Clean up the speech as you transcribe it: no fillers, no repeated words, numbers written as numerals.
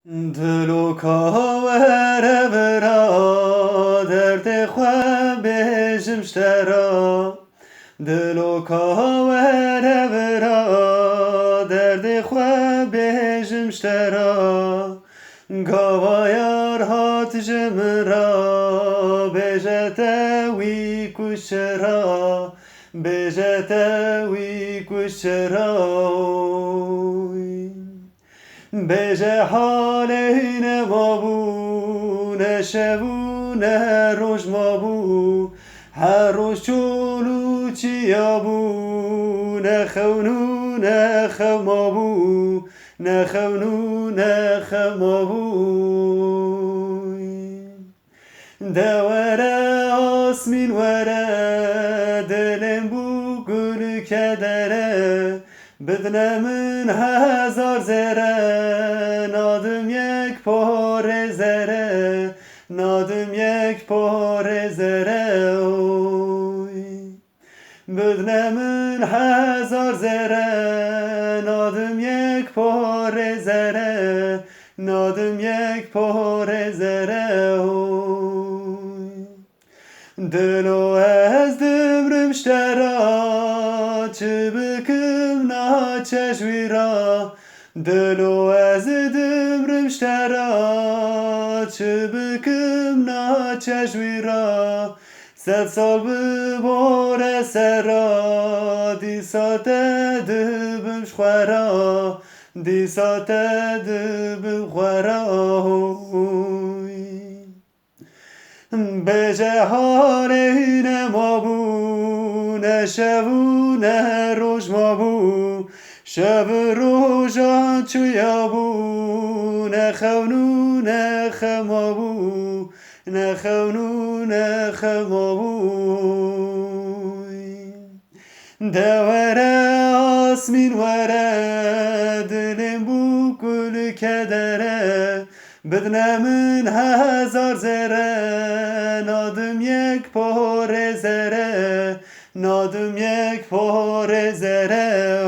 دلو کاوره برا درد خواه بجمشترا دلو کاوره برا درد خواه بجمشترا گاوایار هات جمرا بجته وی کشرا بجته وی کشرا بجه حال این ما بو نه شبو نه روش ما بو هر روز چولو چیا بو نه خونو نه خما بو نه خونو نه خما بو دوره آسمین وره دلم بو گل کدره بدن من هزار زره نادم یک پاره زره نادم یک پاره زره بدن من هزار زره نادم یک پاره زره نادم یک پاره زره دلو از دمرم شترا چه بکم ناچشوی را دلو از دمرم شترا چه بکم ناچشوی را 100 سال بباره سرا دی ساته دبم شخورا دی ساته دبم خورا بجه حال این ما بو نه شبو نه روش ما بو شب روشان چویا بو نه خونو نه خما بو نه خونو نه خما بو دوره آسمین وره دلم بو کل کدره بدن من هزار زره نادم یک پاره زره نادم یک پاره زره